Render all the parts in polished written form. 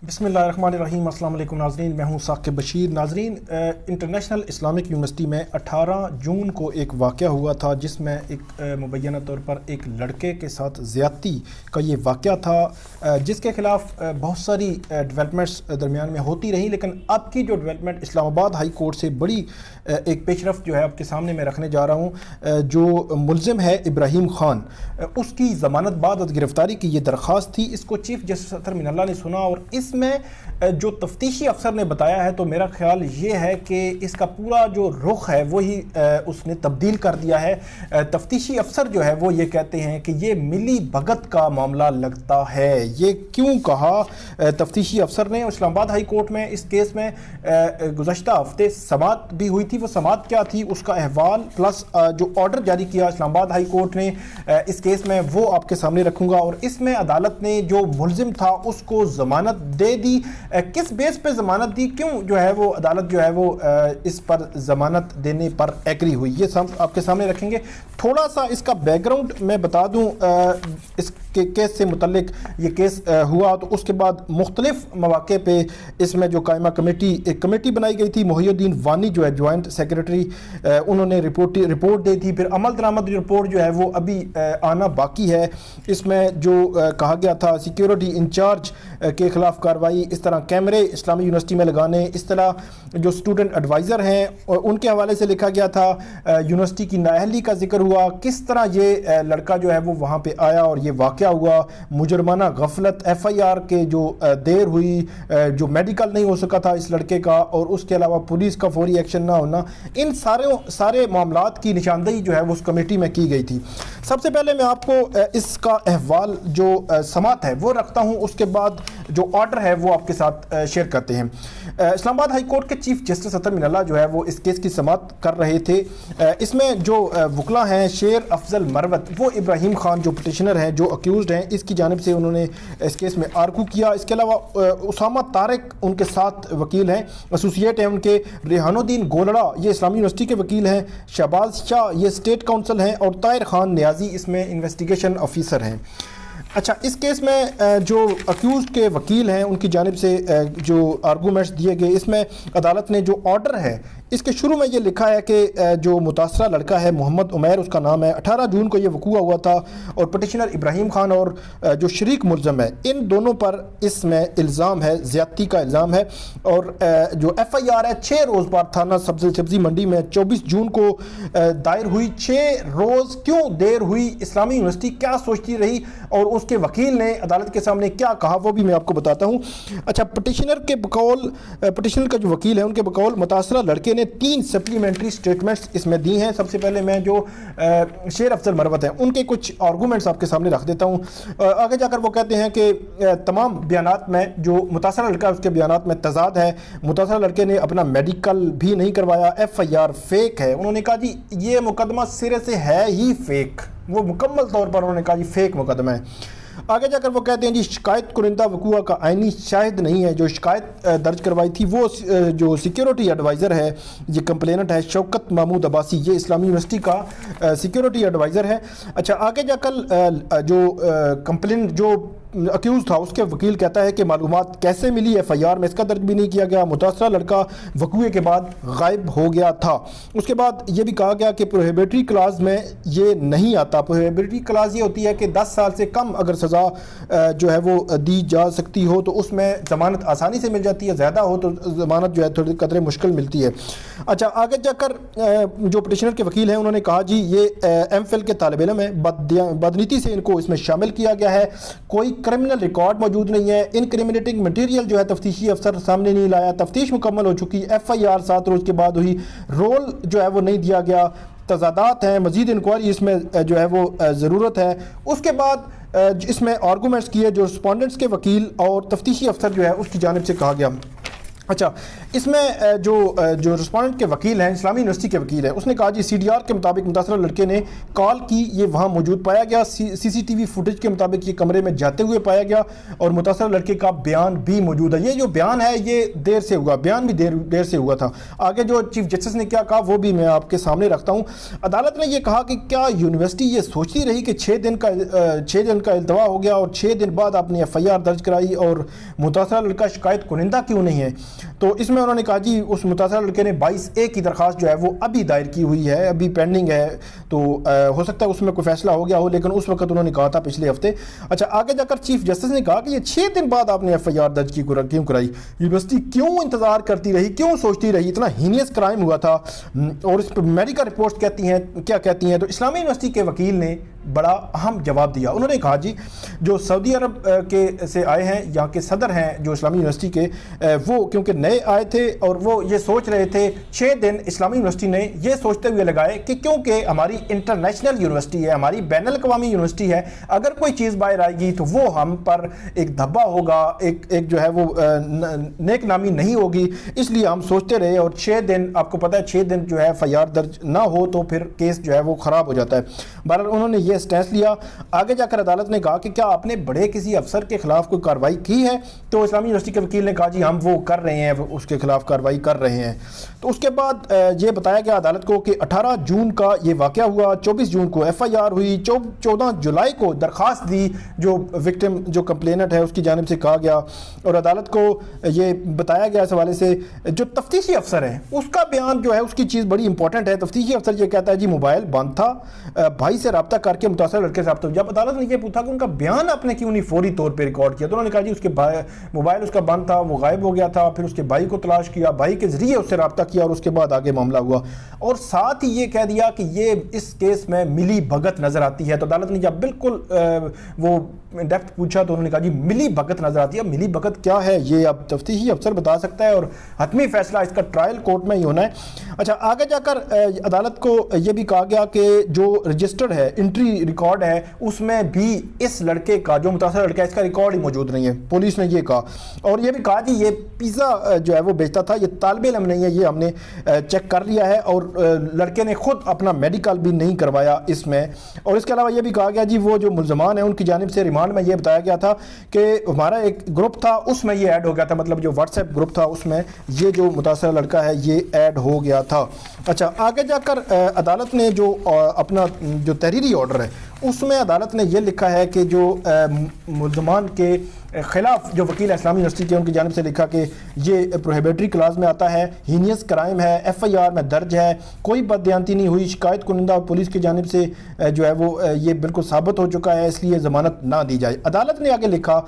بسم اللہ الرحمن الرحیم۔ السلام علیکم ناظرین، میں ہوں ثاقب بشیر۔ ناظرین، انٹرنیشنل اسلامک یونیورسٹی میں 18 جون کو ایک واقعہ ہوا تھا جس میں ایک مبینہ طور پر ایک لڑکے کے ساتھ زیادتی کا یہ واقعہ تھا، جس کے خلاف بہت ساری ڈیولپمنٹس درمیان میں ہوتی رہیں، لیکن اب کی جو ڈیولپمنٹ اسلام آباد ہائی کورٹ سے بڑی ایک پیش رفت جو ہے آپ کے سامنے میں رکھنے جا رہا ہوں۔ جو ملزم ہے ابراہیم خان، اس کی ضمانت بعد از گرفتاری کی یہ درخواست تھی۔ اس کو چیف جسٹس اطہر من اللہ نے سنا، اور اس میں جو تفتیشی افسر نے بتایا ہے تو میرا خیال یہ ہے کہ اس کا پورا جو رخ ہے وہی اس نے تبدیل کر دیا ہے۔ تفتیشی افسر جو ہے وہ یہ کہتے ہیں کہ یہ ملی بھگت کا معاملہ لگتا ہے۔ یہ کیوں کہا تفتیشی افسر نے؟ اسلام آباد ہائی کورٹ میں اس کیس میں گزشتہ ہفتے سماعت بھی ہوئی تھی۔ وہ سماعت کیا تھی، اس کا احوال پلس جو آرڈر جاری کیا اسلام آباد ہائی کورٹ نے اس کیس میں، وہ آپ کے سامنے رکھوں گا۔ اور اس میں عدالت نے جو ملزم تھا اس کو ضمانت دے دی۔ کس بیس پہ ضمانت دی، کیوں جو ہے وہ عدالت جو ہے وہ اس پر ضمانت دینے پر ایگری ہوئی، یہ سب آپ کے سامنے رکھیں گے۔ تھوڑا سا اس کا بیک گراؤنڈ میں بتا دوں، اس کے کیس سے متعلق یہ کیس ہوا تو اس کے بعد مختلف مواقع پہ اس میں جو قائمہ ایک کمیٹی بنائی گئی تھی، محی الدین وانی جو ہے جوائنٹ سیکریٹری، انہوں نے رپورٹ دی تھی۔ پھر عمل درآمد رپورٹ جو ہے وہ ابھی آنا باقی ہے۔ اس میں جو کہا گیا تھا سیکیورٹی انچارج کے خلاف کارروائی، اس طرح کیمرے اسلامی یونیورسٹی میں لگانے، اس طرح جو اسٹوڈنٹ ایڈوائزر ہیں ان کے حوالے سے لکھا گیا تھا۔ یونیورسٹی کی نااہلی کا ذکر ہوا، کس طرح یہ لڑکا جو ہے وہ وہاں پہ آیا اور یہ واقعہ ہوا، مجرمانہ غفلت، ایف آئی آر کے جو دیر ہوئی، جو میڈیکل نہیں ہو سکا تھا اس لڑکے کا، اور اس کے علاوہ پولیس کا فوری ایکشن نہ ہونا، ان سارے معاملات کی نشاندہی جو ہے وہ اس کمیٹی میں کی گئی تھی۔ سب سے پہلے میں آپ کو اس کا احوال جو سماعت ہے وہ رکھتا ہوں، اس کے بعد جو آرڈر ہے وہ آپ کے ساتھ شیئر کرتے ہیں۔ اسلام آباد ہائی کورٹ کے چیف جسٹس اطہر من اللہ جو ہے وہ اس کیس کی سماعت کر رہے تھے۔ اس میں جو وکلا ہیں، شیر افضل مروت، وہ ابراہیم خان جو پٹیشنر ہیں، جو اکیوزڈ ہیں، اس کی جانب سے انہوں نے اس کیس میں آرگو کیا۔ اس کے علاوہ اسامہ طارق ان کے ساتھ وکیل ہیں، ایسوسیٹ ہیں ان کے، ریحان الدین گولڑا یہ اسلامی یونیورسٹی کے وکیل ہیں، شہباز شاہ یہ اسٹیٹ کونسل ہیں، اور طاہر خان نیازی اس میں انویسٹیگیشن آفیسر ہیں۔ اچھا، اس کیس میں جو اکیوزڈ کے وکیل ہیں ان کی جانب سے جو آرگومنٹس دیے گئے، اس میں عدالت نے جو آرڈر ہے اس کے شروع میں یہ لکھا ہے کہ جو متاثرہ لڑکا ہے محمد عمیر اس کا نام ہے، 18 جون کو یہ وقوع ہوا تھا، اور پٹیشنر ابراہیم خان اور جو شریک ملزم ہے ان دونوں پر اس میں الزام ہے، زیادتی کا الزام ہے۔ اور جو ایف آئی آر ہے 6 روز بعد تھانہ سبزی منڈی میں 24 جون کو دائر ہوئی۔ 6 روز کیوں دیر ہوئی، اسلامی یونیورسٹی کیا سوچتی رہی، اور اس کے وکیل نے عدالت کے سامنے کیا کہا، وہ بھی میں آپ کو بتاتا ہوں۔ اچھا، پٹیشنر کا جو وکیل ہے ان کے بقول متاثرہ لڑکے نے 3 سپلیمنٹری سٹیٹمنٹس اس میں دی ہیں۔ سب سے پہلے میں جو شیر افضل مروت ہیں ان کے کچھ آرگومنٹس آپ کے سامنے رکھ دیتا ہوں۔ آگے جا کر وہ کہتے ہیں کہ تمام بیانات میں جو متاثرہ لڑکا ہے اس کے بیانات میں تضاد ہے، متاثرہ لڑکے نے اپنا میڈیکل بھی نہیں کروایا، ایف آئی آر فیک ہے۔ انہوں نے کہا جی یہ مقدمہ سرے سے ہے ہی فیک، وہ مکمل طور پر انہوں نے کہا جی فیک مقدمہ ہے۔ آگے جا کر وہ کہتے ہیں جی شکایت کنندہ وقوع کا عینی شاہد نہیں ہے، جو شکایت درج کروائی تھی وہ جو سیکیورٹی ایڈوائزر ہے، یہ کمپلیننٹ ہے شوکت محمود عباسی، یہ اسلامی یونیورسٹی کا سیکیورٹی ایڈوائزر ہے۔ اچھا، آگے جا کر جو کمپلینٹ جو اکیوز تھا اس کے وکیل کہتا ہے کہ معلومات کیسے ملی، ایف آئی آر میں اس کا درج بھی نہیں کیا گیا، متاثرہ لڑکا وقوعے کے بعد غائب ہو گیا تھا۔ اس کے بعد یہ بھی کہا گیا کہ پروہیبیٹری کلاز میں یہ نہیں آتا۔ پروہیبیٹری کلاز یہ ہوتی ہے کہ 10 سال سے کم اگر سزا جو ہے وہ دی جا سکتی ہو تو اس میں ضمانت آسانی سے مل جاتی ہے، زیادہ ہو تو ضمانت جو ہے تھوڑی قدرے مشکل ملتی ہے۔ اچھا، آگے جا کر جو پٹیشنر کے وکیل ہیں انہوں نے کہا جی یہ ایم فل کے طالب علم ہیں، بدنیتی سے ان کو اس میں شامل کیا گیا ہے، کوئی کرمنل ریکارڈ موجود نہیں ہے، انکریمنیٹنگ مٹیریل جو ہے تفتیشی افسر سامنے نہیں لایا، تفتیش مکمل ہو چکی، ایف آئی آر 7 روز کے بعد ہوئی، رول جو ہے وہ نہیں دیا گیا، تضادات ہیں، مزید انکوائری اس میں جو ہے وہ ضرورت ہے۔ اس کے بعد اس میں آرگومنٹس کیے جو رسپونڈنٹس کے وکیل اور تفتیشی افسر جو ہے اس کی جانب سے کہا گیا۔ اچھا، اس میں جو رسپونڈنٹ کے وکیل ہیں، اسلامی یونیورسٹی کے وکیل ہیں، اس نے کہا جی سی ڈی آر کے مطابق متاثرہ لڑکے نے کال کی، یہ وہاں موجود پایا گیا، سی سی ٹی وی فوٹیج کے مطابق یہ کمرے میں جاتے ہوئے پایا گیا، اور متاثرہ لڑکے کا بیان بھی موجود ہے۔ یہ جو بیان ہے یہ دیر سے ہوا، بیان بھی دیر سے ہوا تھا۔ آگے جو چیف جسٹس نے کیا کہا وہ بھی میں آپ کے سامنے رکھتا ہوں۔ عدالت نے یہ کہا کہ کیا یونیورسٹی یہ سوچتی رہی کہ 6 دن کا التوا ہو گیا اور 6 دن بعد آپ نے ایف آئی آر درج کرائی، اور متاثرہ لڑکا شکایت کنندہ کیوں نہیں ہے؟ تو اس میں انہوں نے کہا جی اس متاثرہ لڑکے نے 22A کی درخواست جو ہے وہ ابھی دائر کی ہوئی ہے، ابھی پینڈنگ ہے، تو ہو سکتا ہے اس میں کوئی فیصلہ ہو گیا ہو، لیکن اس وقت انہوں نے کہا تھا پچھلے ہفتے۔ اچھا، آگے جا کر چیف جسٹس نے کہا کہ یہ 6 دن بعد آپ نے ایف آئی آر درج کیوں کرائی؟ یونیورسٹی کیوں انتظار کرتی رہی، کیوں سوچتی رہی؟ اتنا ہینیس کرائم ہوا تھا، اور اس پہ میڈیکل رپورٹس کیا کہتی ہیں؟ تو اسلامی یونیورسٹی کے وکیل نے بڑا اہم جواب دیا۔ انہوں نے کہا جی جو سعودی عرب کے سے آئے ہیں، یہاں کے صدر ہیں جو اسلامی یونیورسٹی کے، وہ کیونکہ نئے آئے تھے اور وہ یہ سوچ رہے تھے، 6 دن اسلامی یونیورسٹی نے یہ سوچتے ہوئے لگائے کہ کیونکہ ہماری انٹرنیشنل یونیورسٹی ہے، ہماری بین الاقوامی یونیورسٹی ہے، اگر کوئی چیز باہر آئے گی تو وہ ہم پر ایک دھبا ہوگا، ایک جو ہے وہ نیک نامی نہیں ہوگی، اس لیے ہم سوچتے رہے، اور 6 دن آپ کو پتہ ہے 6 دن جو ہے ایف آئی آر درج نہ ہو تو پھر کیس جو ہے وہ خراب ہو جاتا ہے۔ بہرحال انہوں نے یہ سٹینس لیا۔ آگے جا کر عدالت نے کہا کہ کیا آپ نے بڑے کسی افسر کے خلاف کوئی کارروائی کی ہے؟ تو اسلامی یونیورسٹی کے وکیل نے کہا جی ہم وہ کر رہے ہیں، اس کے خلاف کارروائی کر رہے ہیں۔ تو اس کے بعد یہ بتایا گیا عدالت کو کہ 18 جون کا یہ واقعہ ہوا، 24 جون کو ایف آئی آر ہوئی، 14 جولائی کو درخواست دی جو وکٹم جو کمپلیننٹ ہے اس کی جانب سے کہا گیا، اور عدالت کو یہ بتایا گیا اس حوالے سے جو تفتیشی افسر ہے اس کا بیان جو ہے اس کی چیز بڑی امپورٹنٹ ہے۔ تفتیشی افسر یہ کہتا ہے جی موبائل بند تھا، بھائی سے رابطہ کر کے متاثرہ لڑکے سے رابطہ۔ جب عدالت نے یہ پوچھا کہ ان کا بیان آپ نے کیوں نہیں فوری طور پہ ریکارڈ کیا، تو انہوں نے کہا جی اس کے موبائل اس کا بند تھا، وہ غائب ہو گیا تھا، پھر اس کے بھائی کو تلاش کیا، بھائی کے ذریعے اس سے رابطہ کیا، اور اس کے بعد آگے معاملہ ہوا، اور ساتھ ہی یہ کہہ دیا کہ یہ اس کیس میں ملی بھگت نظر آتی ہے۔ تو عدالت نے جب بالکل وہ ڈیپتھ پوچھا تو انہوں نے کہا جی ملی بھگت نظر آتی ہے۔ ملی بھگت کیا ہے یہ اب تفتیشی افسر بتا سکتا ہے، اور حتمی فیصلہ اس کا ٹرائل کورٹ میں ہی ہونا ہے۔ اچھا، آگے جا کر عدالت کو یہ بھی کہا گیا کہ جو رجسٹرڈ ہے انٹری ریکارڈ ہے اس میں بھی اس لڑکے کا جو متاثرہ لڑکا ہے اس کا ریکارڈ ہی موجود نہیں ہے۔ پولیس نے یہ کہا، اور یہ بھی کہا جی یہ پیزا جو ہے وہ بیچتا تھا، یہ طالب علم نہیں ہے، یہ ہم نے چیک کر لیا ہے، اور لڑکے نے خود اپنا میڈیکل بھی نہیں کروایا اس میں۔ اور اس کے علاوہ یہ بھی کہا گیا جی وہ جو ملزمان ہیں ان کی جانب سے ریمانڈ میں یہ بتایا گیا تھا کہ ہمارا ایک گروپ تھا اس میں یہ ایڈ ہو گیا تھا، مطلب جو واٹس ایپ گروپ تھا اس میں یہ جو متاثرہ لڑکا ہے یہ ایڈ ہو گیا تھا۔ اچھا، آگے جا کر عدالت نے جو اپنا جو تحریری آرڈر ہے اس میں عدالت نے یہ لکھا ہے کہ جو ملزمان کے خلاف جو وکیل اسلامی یونیورسٹی کے ان کی جانب سے لکھا کہ یہ پروہیبیٹری کلاز میں آتا ہے، ہینیس کرائم ہے، ایف آئی آر میں درج ہے، کوئی بددیانتی نہیں ہوئی، شکایت کنندہ اور پولیس کی جانب سے جو ہے وہ یہ بالکل ثابت ہو چکا ہے، اس لیے ضمانت نہ دی جائے۔ عدالت نے آگے لکھا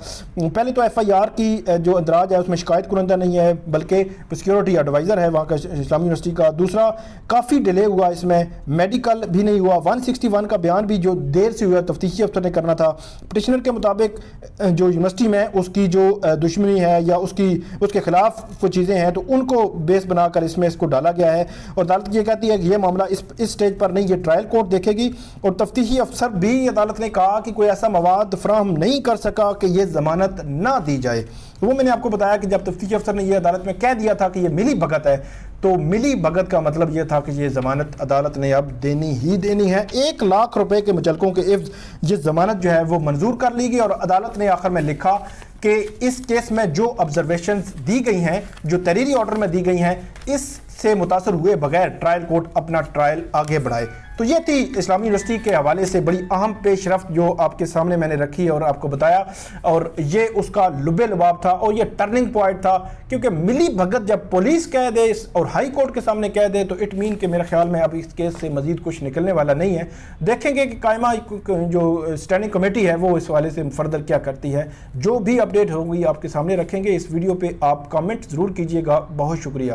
پہلے تو ایف آئی آر کی جو اندراج ہے اس میں شکایت کنندہ نہیں ہے بلکہ سیکیورٹی ایڈوائزر ہے وہاں کا اسلامی یونیورسٹی کا۔ دوسرا کافی ڈیلے ہوا، اس میں میڈیکل بھی نہیں ہوا، 161 کا بیان بھی جو دیر سے ہوا تفتیشی افسر نے کرنا تھا۔ پٹیشنر کے مطابق جو یونیورسٹی میں اس کی جو دشمنی ہے یا اس کے خلاف کچھ چیزیں ہیں تو ان کو بیس بنا کر اس میں اس کو ڈالا گیا ہے، اور عدالت یہ کہتی ہے کہ یہ معاملہ اس سٹیج پر نہیں، یہ ٹرائل کورٹ دیکھے گی۔ اور تفتیشی افسر بھی عدالت نے کہا کہ کوئی ایسا مواد فراہم نہیں کر سکا کہ یہ ضمانت نہ دی جائے۔ وہ میں نے آپ کو بتایا کہ جب تفتیشی افسر نے یہ عدالت میں کہہ دیا تھا کہ یہ ملی بھگت ہے تو ملی بھگت کا مطلب یہ تھا کہ یہ ضمانت عدالت نے اب دینی ہی دینی ہے۔ 1 لاکھ روپے کے مچلقوں کے عوض یہ ضمانت جو ہے وہ منظور کر لی گئی، اور عدالت نے آخر میں لکھا کہ اس کیس میں جو آبزرویشنز دی گئی ہیں، جو تحریری آرڈر میں دی گئی ہیں، اس سے متاثر ہوئے بغیر ٹرائل کورٹ اپنا ٹرائل آگے بڑھائے۔ تو یہ تھی اسلامی یونیورسٹی کے حوالے سے بڑی اہم پیش رفت جو آپ کے سامنے میں نے رکھی اور آپ کو بتایا، اور یہ اس کا لب لباب تھا اور یہ ٹرننگ پوائنٹ تھا، کیونکہ ملی بھگت جب پولیس کہہ دے اور ہائی کورٹ کے سامنے کہہ دے تو اٹ مین کہ میرے خیال میں اب اس کیس سے مزید کچھ نکلنے والا نہیں ہے۔ دیکھیں گے کہ قائمہ جو اسٹینڈنگ کمیٹی ہے وہ اس حوالے سے فردر کیا کرتی ہے۔ جو بھی اپڈیٹ ہوگی آپ کے سامنے رکھیں گے۔ اس ویڈیو پہ آپ کامنٹ ضرور کیجیے گا۔ بہت شکریہ۔